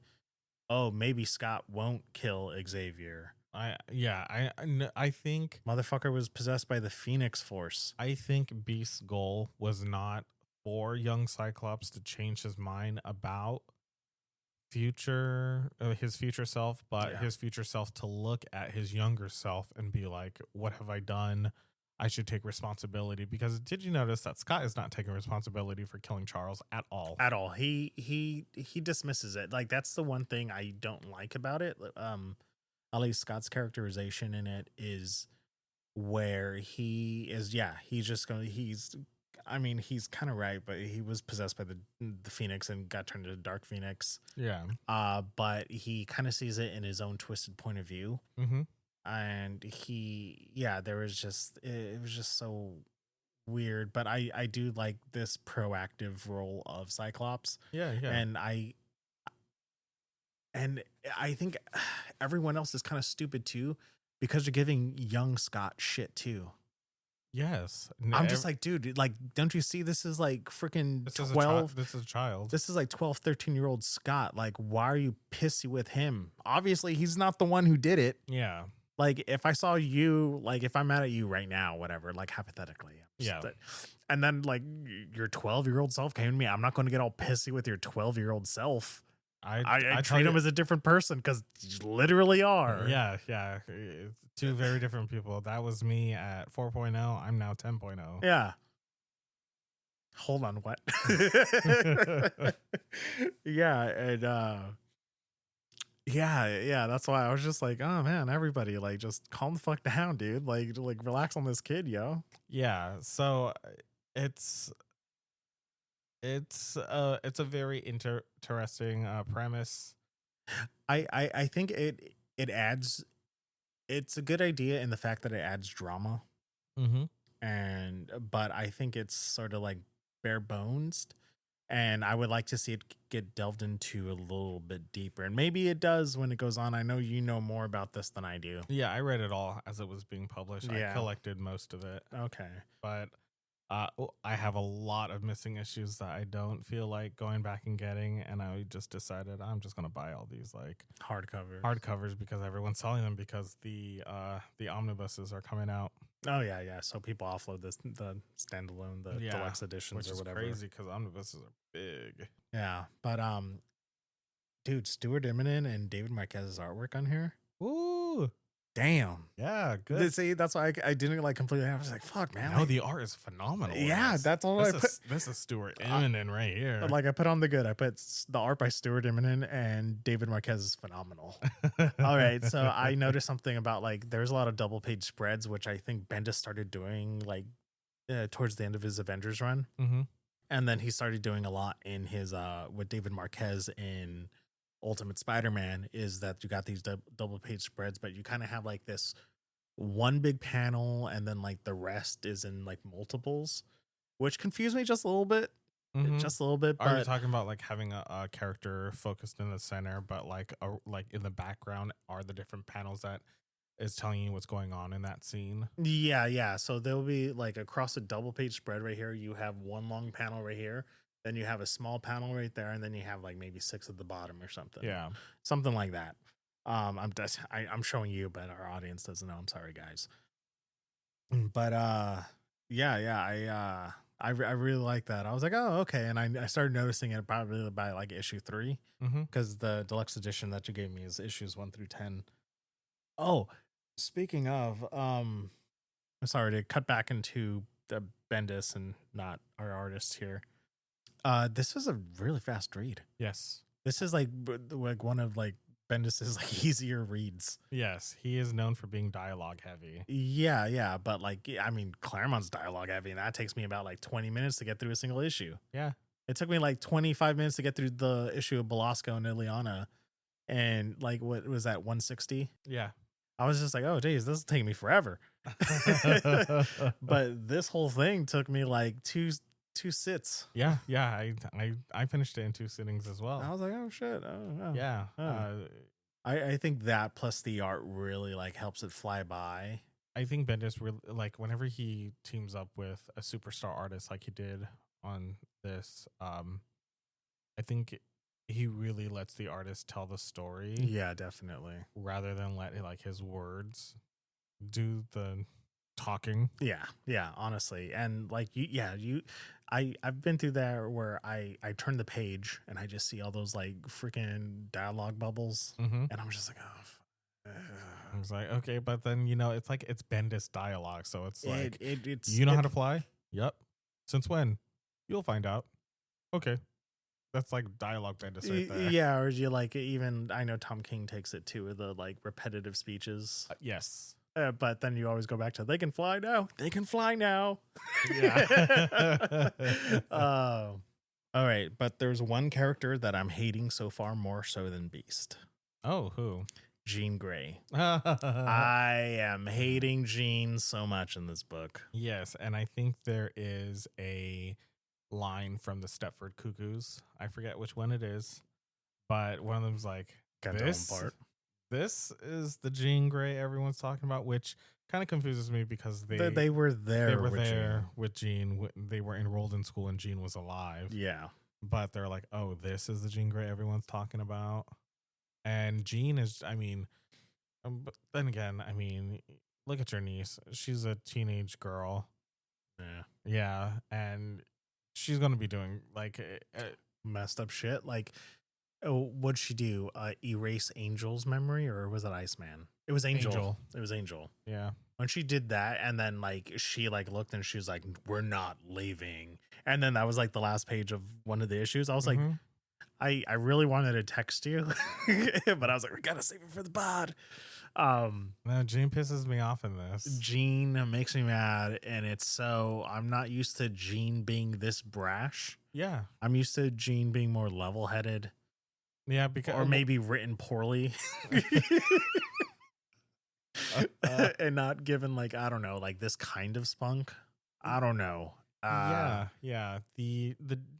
oh, maybe Scott won't kill Xavier? I think motherfucker was possessed by the Phoenix Force. I think Beast's goal was not for young Cyclops to change his mind about his future self, but his future self to look at his younger self and be like, what have I done? I should take responsibility. Because did you notice that Scott is not taking responsibility for killing Charles at all? At all. He dismisses it. That's the one thing I don't like about it. At least Scott's characterization in it is where he is. Yeah, he's just going. He's kind of right, but he was possessed by the Phoenix and got turned into Dark Phoenix. Yeah. But he kind of sees it in his own twisted point of view. Mm-hmm. And it was just so weird. But I do like this proactive role of Cyclops. Yeah. And I think everyone else is kind of stupid too, because you're giving young Scott shit too. Yes. I'm just dude, don't you see this is freaking 12? This is a child. This is 12, 13-year-old Scott. Why are you pissy with him? Obviously, he's not the one who did it. Yeah. If I saw you, if I'm mad at you right now, whatever, hypothetically. And then, your 12-year-old self came to me. I'm not going to get all pissy with your 12-year-old self. I treat them as a different person because you literally are. Yeah. Two very different people. That was me at 4.0. I'm now 10.0. Yeah. Hold on, what? Yeah, and yeah, that's why I was just like, oh man, everybody, like, just calm the fuck down, dude. Like relax on this kid, yo. Yeah. So it's a very interesting premise. I think it adds. It's a good idea in the fact that it adds drama, but I think it's sort of like bare bones, and I would like to see it get delved into a little bit deeper, and maybe it does when it goes on. I know you know more about this than I do. Yeah, I read it all as it was being published. Yeah. I collected most of it. Okay, But I have a lot of missing issues that I don't feel like going back and getting, and I just decided I'm just gonna buy all these like hardcovers because everyone's selling them because the omnibuses are coming out. Oh yeah. So people offload the standalone, the deluxe editions, which or is whatever. crazy because omnibuses are big. Yeah, but dude, Stuart Immonen and David Marquez's artwork on here. Ooh, damn. Yeah, good. See, that's why I didn't like completely. I was like, fuck, man. No, like, the art is phenomenal. Yeah, that's all I put. This is Stuart Immonen right here. Like I put on the good. I put the art by Stuart Immonen and David Marquez is phenomenal. All right, so I noticed something about like there's a lot of double page spreads, which I think Bendis started doing like towards the end of his Avengers run, and then he started doing a lot in his with David Marquez in Ultimate Spider-Man. Is that you got these double page spreads, but you kind of have like this one big panel and then like the rest is in like multiples, which confused me just a little bit. Just a little bit. Are you talking about like having a character focused in the center, but like in the background are the different panels that is telling you what's going on in that scene? Yeah. So there'll be like across a double page spread right here, you have one long panel right here, then you have a small panel right there, and then you have like maybe 6 at the bottom or something. Yeah, something like that. I'm showing you, but our audience doesn't know. I'm sorry, guys. But I really like that. I was like, oh, okay, and I started noticing it probably by like issue 3, because the deluxe edition that you gave me is issues 1 through 10. Oh, speaking of, I'm sorry to cut back into the Bendis and not our artists here. This was a really fast read. Yes, this is like one of like Bendis's like easier reads. Yes, he is known for being dialogue heavy. Yeah, but like I mean, Claremont's dialogue heavy, and that takes me about like 20 minutes to get through a single issue. Yeah, it took me like 25 minutes to get through the issue of Belasco and Illyana, and like what was that 160? Yeah, I was just like, oh geez, this is taking me forever. But this whole thing took me like two sits. Yeah. I finished it in 2 sittings as well. I was like, oh shit. Oh. Yeah. I think that plus the art really like helps it fly by. I think Bendis really like whenever he teams up with a superstar artist like he did on this. I think he really lets the artist tell the story. Yeah, definitely. Rather than let like his words do the talking. Yeah, honestly. And like I've been through there where I turn the page and I just see all those like freaking dialogue bubbles, and I'm just like, oh. I was like, okay, but then it's like it's Bendis dialogue, so it's like it's you know how to fly? Yep. Since when? You'll find out. Okay. That's like dialogue Bendis right there. Yeah, or you like even I know Tom King takes it too with the like repetitive speeches. Yes. But then you always go back to they can fly now. They can fly now. Yeah. All right, but there's one character that I'm hating so far more so than Beast. Oh, who? Jean Grey. I am hating Jean so much in this book. Yes, and I think there is a line from the Stepford Cuckoos. I forget which one it is, but one of them's like, this is the Jean Grey everyone's talking about, which kind of confuses me because they were there. They were there with Jean. They were enrolled in school and Jean was alive. Yeah, but they're like, oh, this is the Jean Grey everyone's talking about. And Jean is, I mean, but then again, I mean, look at your niece. She's a teenage girl. Yeah, and she's gonna be doing like messed up shit. Like Oh, what'd she do? Erase Angel's memory, or was it Iceman? It was Angel. It was Angel. Yeah. When she did that, and then like she like looked and she was like, "We're not leaving," and then that was like the last page of one of the issues. I was like, I really wanted to text you, but I was like, we gotta save it for the pod. No, Jean pisses me off in this. Jean makes me mad, and it's so I'm not used to Jean being this brash. Yeah. I'm used to Jean being more level-headed. Yeah, because or maybe written poorly. And not given like, I don't know, like this kind of spunk. I don't know. Yeah.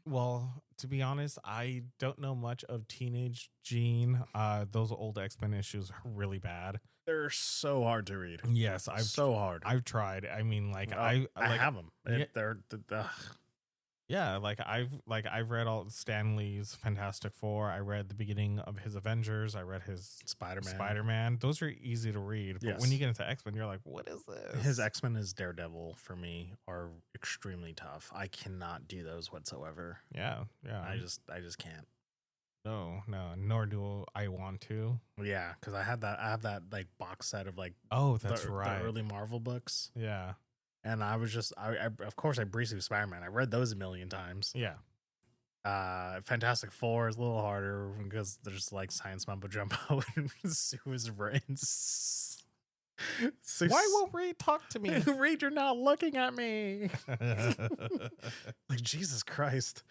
Well, to be honest, I don't know much of teenage Jean. Those old X-Men issues are really bad. They're so hard to read. Yes, hard. I've tried. I mean, like I have them. Yeah. They're Yeah, I've read all Stanley's Fantastic Four. I read the beginning of his Avengers. I read his Spider-Man. Those are easy to read. But when you get into X-Men, you're like, what is this? His X-Men is Daredevil for me are extremely tough. I cannot do those whatsoever. Yeah. I just can't. No, nor do I want to. Yeah, because I have that like box set of like that's right, the early Marvel books. Yeah. And I was just, I of course, I breezed through Spider-Man. I read those a million times. Yeah. Fantastic Four is a little harder because there's like science mumbo jumbo and Sue is written. Why won't Reed talk to me? Reed, you're not looking at me. Like, Jesus Christ.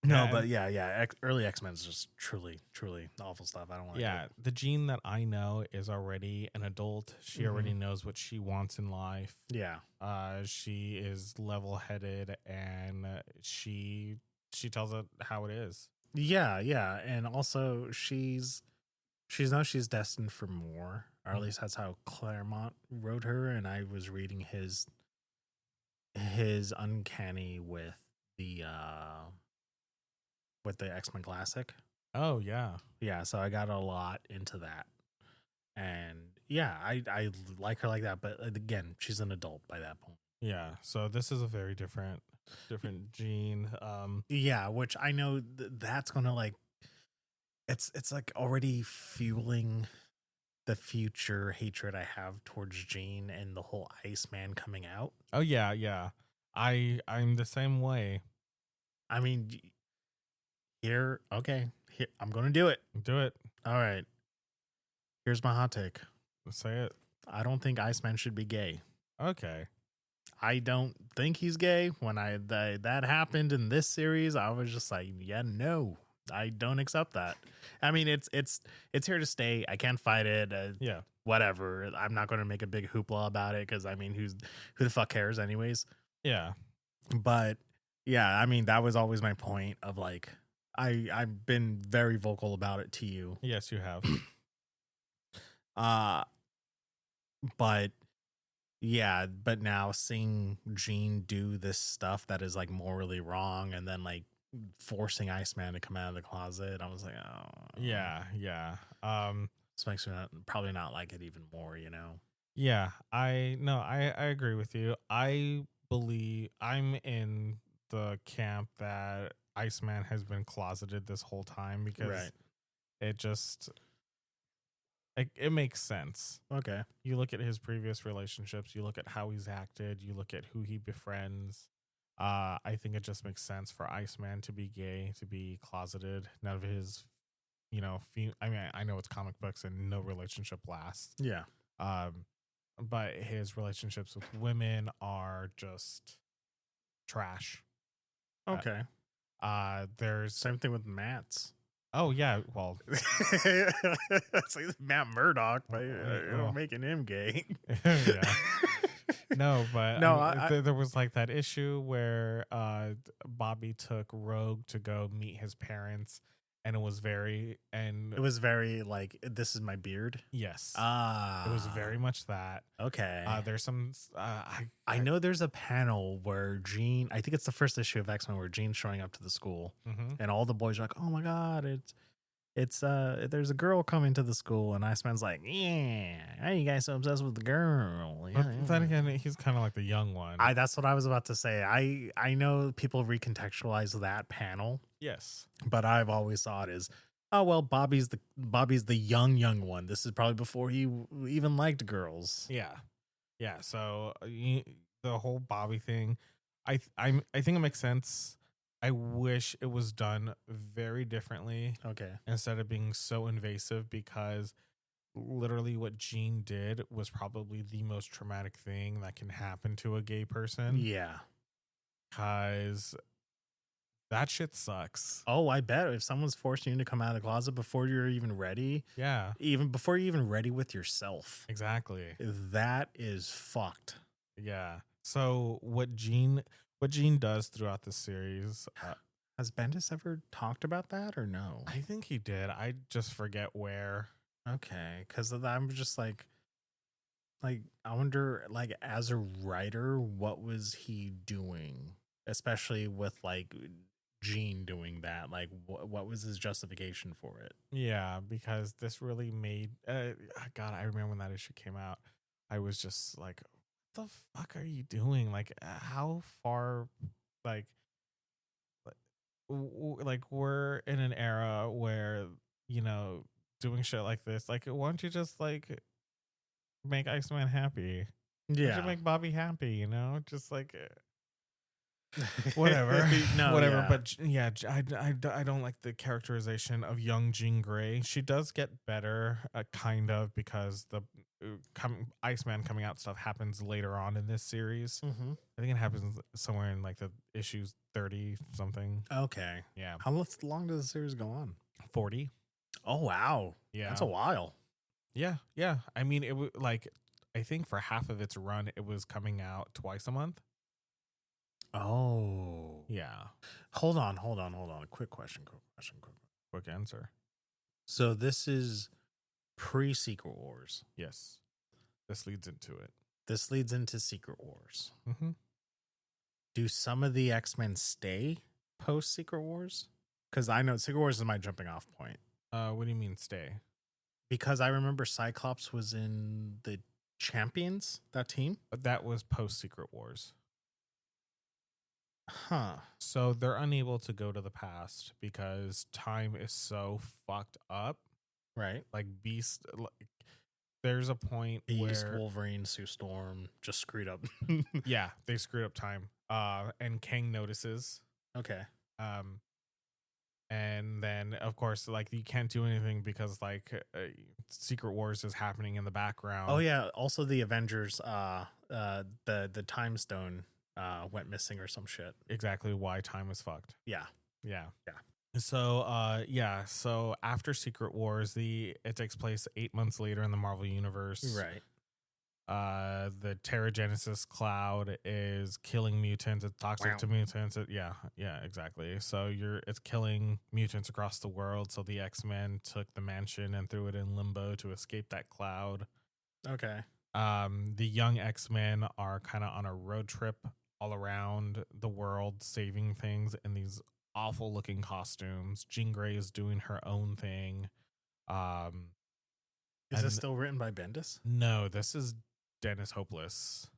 No, but yeah. Early X-Men is just truly awful stuff. I don't want to. Yeah, the Jean that I know is already an adult. She already knows what she wants in life. Yeah. She is level-headed, and she tells it how it is. Yeah, and also she's destined for more, or at least that's how Claremont wrote her. And I was reading his Uncanny with the X-Men Classic. Oh, yeah. Yeah, so I got a lot into that. And yeah, I like her like that. But again, she's an adult by that point. Yeah, so this is a very different Jean. Yeah, which I know that's going to like, it's like already fueling the future hatred I have towards Jean and the whole Iceman coming out. Oh, yeah. I'm the same way. I mean... Here, I'm going to do it. Do it. All right. Here's my hot take. Say it. I don't think Iceman should be gay. Okay. I don't think he's gay. When that happened in this series, I was just like, yeah, no, I don't accept that. I mean, it's here to stay. I can't fight it. Yeah. Whatever. I'm not going to make a big hoopla about it because I mean, who the fuck cares, anyways? Yeah. But yeah, I mean, that was always my point of like. I've been very vocal about it to you. Yes, you have. But yeah, but now seeing Jean do this stuff that is like morally wrong, and then like forcing Iceman to come out of the closet, I was like, oh yeah. This makes me probably not like it even more, you know? Yeah, I agree with you. I believe I'm in the camp that Iceman has been closeted this whole time because it makes sense. Okay. You look at his previous relationships, you look at how he's acted, you look at who he befriends. I think it just makes sense for Iceman to be gay, to be closeted. None of his, I mean, I know it's comic books and no relationship lasts. Yeah. But his relationships with women are just trash. Okay. There's same thing with Matt's. Oh yeah, well, it's like Matt Murdock, but you're making him gay. Yeah. No, but no, there was like that issue where Bobby took Rogue to go meet his parents, and it was very like, this is my beard. Yes. It was very much that. Okay. There's some. I know there's a panel where Jean. I think it's the first issue of X-Men where Jean's showing up to the school, and all the boys are like, "Oh my god, it's there's a girl coming to the school, and Iceman's like, yeah, why are you guys so obsessed with the girl? But then again, he's kind of like the young one. That's what I was about to say. I know people recontextualize that panel. Yes, but I've always saw it as, oh well, Bobby's the young one. This is probably before he even liked girls. yeah. So the whole Bobby thing, I think it makes sense. I wish it was done very differently. Okay. Instead of being so invasive, because literally what Gene did was probably the most traumatic thing that can happen to a gay person. Yeah. Because that shit sucks. Oh, I bet if someone's forcing you to come out of the closet before you're even ready. Yeah. Even before you're even ready with yourself. Exactly. That is fucked. Yeah. So what Gene does throughout the series. Has Bendis ever talked about that or no? I think he did. I just forget where. Okay. Because I'm just like, I wonder, like, as a writer, what was he doing? Especially with, like, Gene doing that. Like, what was his justification for it? Yeah, because this really made... God, I remember when that issue came out. I was just like, what the fuck are you doing? Like, how far... Like, we're in an era where, you know, doing shit like this, like, why don't you just, like, make Iceman happy? Yeah. You should make Bobby happy, you know? Just, like... whatever. Whatever. Yeah. But yeah, I don't like the characterization of young Jean Grey. She does get better, kind of, because the Iceman coming out stuff happens later on in this series. Mm-hmm. I think it happens somewhere in like the issues 30 something. Okay. Yeah. How long does the series go on? 40. Oh, wow. Yeah. That's a while. Yeah. I mean, it was like, I think for half of its run, it was coming out twice a month. Oh. Yeah. Hold on. Quick question. Quick answer. So this is pre-Secret Wars. Yes. This leads into it. This leads into Secret Wars. Mm-hmm. Do some of the X-Men stay post-Secret Wars? Because I know Secret Wars is my jumping off point. What do you mean stay? Because I remember Cyclops was in the Champions, that team. But that was post Secret Wars. Huh. So they're unable to go to the past because time is so fucked up. Right. Like Beast, there's a point Beast, where Wolverine, Sue Storm just screwed up. yeah, they screwed up time. And Kang notices. Okay. And then of course, like, you can't do anything because like Secret Wars is happening in the background. Oh yeah. Also, the Avengers, the Time Stone went missing or some shit. Exactly why time is fucked. Yeah. So so after Secret Wars, it takes place 8 months later in the Marvel Universe. Right. The Terrigenesis cloud is killing mutants. It's toxic to mutants. Yeah, exactly. So it's killing mutants across the world. So the X-Men took the mansion and threw it in limbo to escape that cloud. Okay. The young X-Men are kind of on a road trip all around the world, saving things in these awful looking costumes. Jean Grey is doing her own thing. Is this still written by Bendis? No, this is Dennis Hopeless.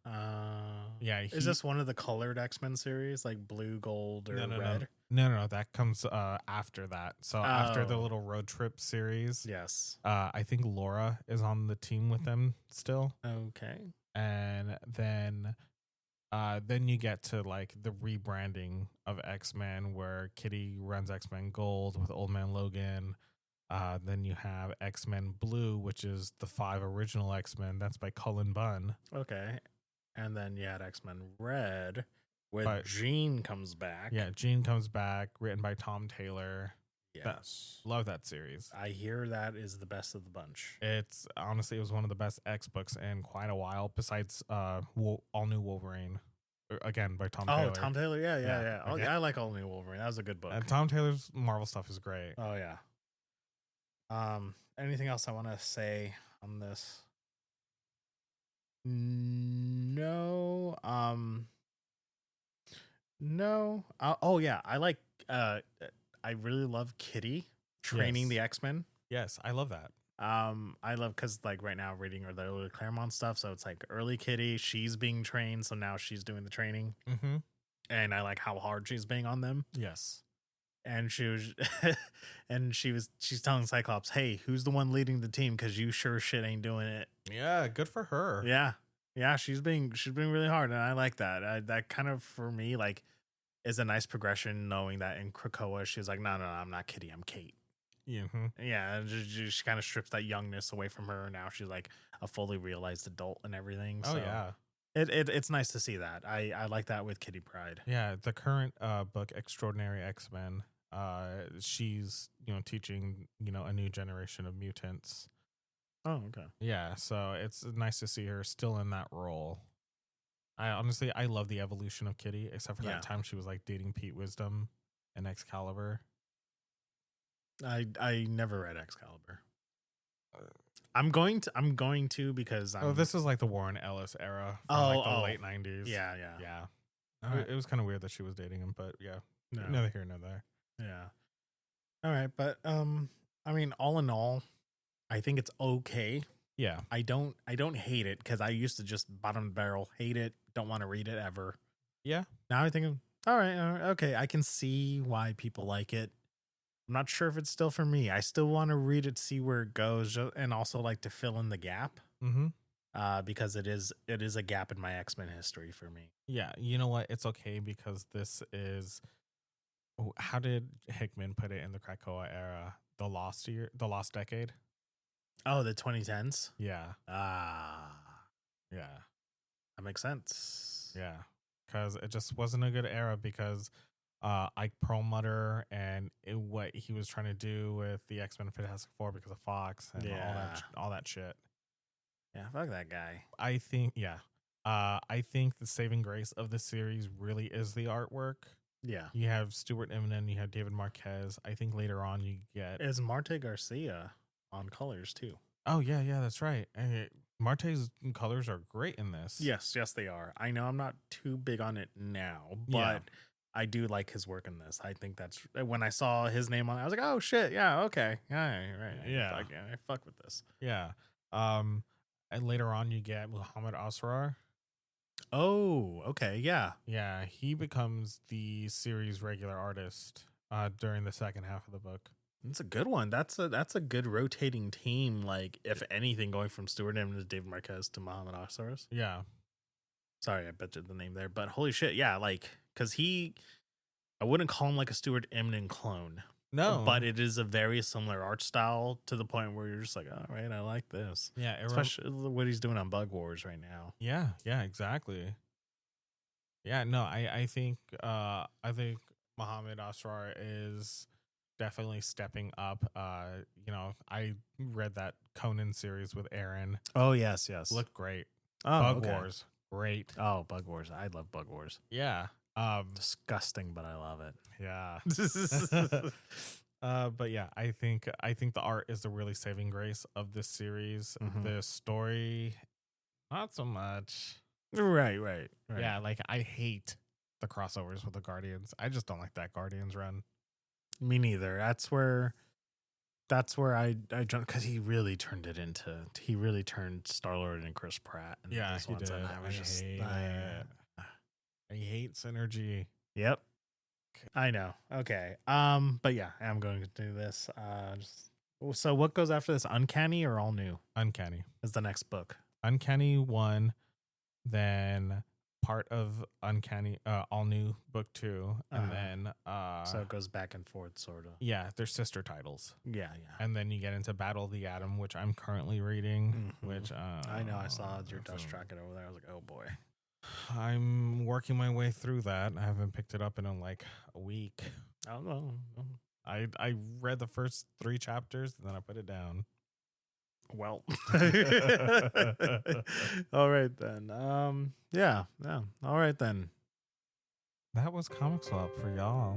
Yeah. Is this one of the colored X-Men series, like blue, gold, or red? No, that comes after that. So after the little road trip series. Yes. I think Laura is on the team with them still. Okay. And then you get to like the rebranding of X-Men, where Kitty runs X-Men Gold with Old Man Logan. Then you have X-Men Blue, which is the 5 original X-Men. That's by Cullen Bunn. Okay. And then you had X-Men Red, where Jean comes back. Yeah, Jean comes back, written by Tom Taylor. Yes. Love that series. I hear that is the best of the bunch. It's honestly, it was one of the best X books in quite a while, besides All New Wolverine. Again, by Tom Taylor. Oh, Tom Taylor? Yeah. Okay. Oh, yeah, I like All New Wolverine. That was a good book. And Tom Taylor's Marvel stuff is great. Oh, yeah. Anything else I want to say on this? No. No. Oh yeah, I like. I really love Kitty training Yes. the X-Men. Yes, I love that. I love because like right now reading the early Claremont stuff, so it's like early Kitty, she's being trained, so now she's doing the training, Mm-hmm. and I like how hard she's being on them. Yes. And she was, she's telling Cyclops, "Hey, who's the one leading the team? Because you sure shit ain't doing it." Yeah, good for her. Yeah, she's being really hard, and I like that. That kind of for me like is a nice progression, knowing that in Krakoa she's like, no, I'm not Kitty, I'm Kate. Mm-hmm. Yeah, she kind of strips that youngness away from her. Now she's like a fully realized adult and everything. Oh So yeah. it's nice to see that. I like that with Kitty Pryde. Yeah, the current book, Extraordinary X-Men, she's, teaching, a new generation of mutants. Oh, okay. Yeah, so it's nice to see her still in that role. I love the evolution of Kitty, except for that time she was like dating Pete Wisdom and Excalibur. I never read Excalibur. I'm going to because this is like the Warren Ellis era from the late 90s. Yeah. Right. It was kind of weird that she was dating him, but yeah, no. Neither here nor there. Yeah. All right, but I mean, all in all, I think it's okay. Yeah. I don't hate it because I used to just bottom barrel hate it. Don't want to read it ever. Yeah. Now I think, all right, okay, I can see why people like it. I'm not sure if it's still for me. I still want to read it, see where it goes, and also like to fill in the gap. Mm-hmm. Because it is a gap in my X-Men history for me. Yeah, you know what? It's okay because this is. How did Hickman put it in the Krakoa era? The lost decade. Oh, the 2010s. Yeah. Yeah. That makes sense. Yeah, because it just wasn't a good era because Ike Perlmutter and what he was trying to do with the X-Men Fantastic Four because of Fox and all that shit. Yeah, fuck that guy. I think the saving grace of the series really is the artwork. Yeah. You have Stuart Immonen, you have David Marquez. I think later on you get... Is Marte Garcia on colors too? Oh, yeah, that's right. Marte's colors are great in this. Yes, they are. I know I'm not too big on it now, but I do like his work in this. I think that's... When I saw his name on it, I was like, oh, shit, yeah, okay. Yeah, right. Yeah. I fuck with this. Yeah. And later on you get Muhammad Asrar. Oh, okay, yeah. Yeah, he becomes the series regular artist during the second half of the book. That's a good one. That's a good rotating team. Like, if anything, going from Stuart Immonen to David Marquez to Muhammad Asrar. Yeah. Sorry, I butchered the name there, but holy shit, yeah, like, because I wouldn't call him like a Stuart Immonen clone. No. But it is a very similar art style to the point where you're just like, all right, I like this. Yeah. Especially what he's doing on Bug Wars right now. Yeah, exactly. Yeah, no, I think Muhammad Asrar is definitely stepping up. I read that Conan series with Aaron. Oh, yes. Looked great. Oh, Bug Wars, great. Oh, Bug Wars. I love Bug Wars. Yeah. Disgusting, but I love it. Yeah. But yeah, I think the art is the really saving grace of this series. Mm-hmm. The story, not so much. Right. Yeah, like I hate the crossovers with the Guardians. I just don't like that Guardians run. Me neither. That's where I jumped because he really turned Star-Lord and Chris Pratt. Yeah, he did. I hate synergy. Yep. I know. Okay. But yeah, I'm going to do this. So what goes after this? Uncanny or All New? Uncanny is the next book. Uncanny 1, then part of Uncanny, All New book 2, and then so it goes back and forth, sort of. Yeah, they're sister titles. Yeah. And then you get into Battle of the Atom, which I'm currently reading. Mm-hmm. Which I know I saw your dust tracking over there. I was like, oh boy. I'm working my way through that. I haven't picked it up in like a week. Oh no. I read the first 3 chapters and then I put it down. Well. All right then. Yeah. All right then. That was Comic Swap for y'all.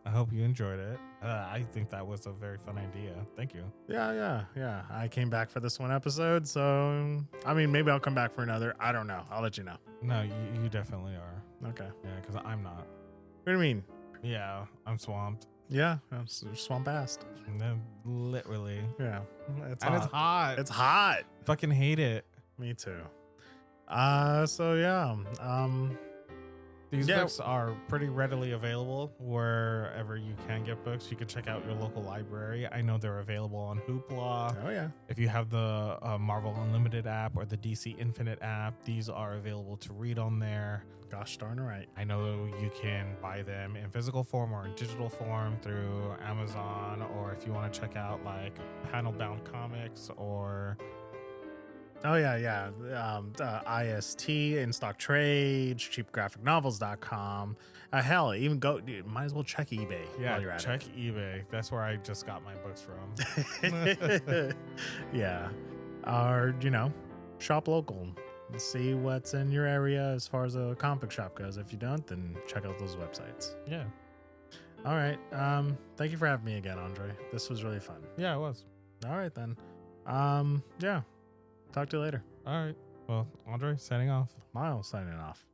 I hope you enjoyed it. I think that was a very fun idea. Thank you. Yeah. I came back for this one episode, so I mean, maybe I'll come back for another. I don't know. I'll let you know. No, you definitely are. Okay. Yeah, because I'm not. What do you mean? Yeah, I'm swamped. Yeah, swamp ass. Literally. Yeah, it's And hot. it's hot. It's hot. Fucking hate it. Me too. So yeah, These Yeah. books are pretty readily available wherever you can get books. You can check out your local library. I know they're available on Hoopla. oh yeah, If you have the Marvel Unlimited app or the DC Infinite app, these are available to read on there. gosh darn right. I know you can buy them in physical form or in digital form through Amazon, or if you want to check out like panel bound comics or Oh yeah. IST, in stock trade, cheapgraphicnovels.com. Hell, even dude, might as well check eBay. while you're at check eBay. That's where I just got my books from. it. Yeah, or shop local. See what's in your area as far as a comic book shop goes. If you don't, then check out those websites. Yeah. All right. Thank you for having me again, Andre. This was really fun. Yeah, it was. All right then. Yeah. Talk to you later. All right. Well, Andre, signing off. Miles signing off.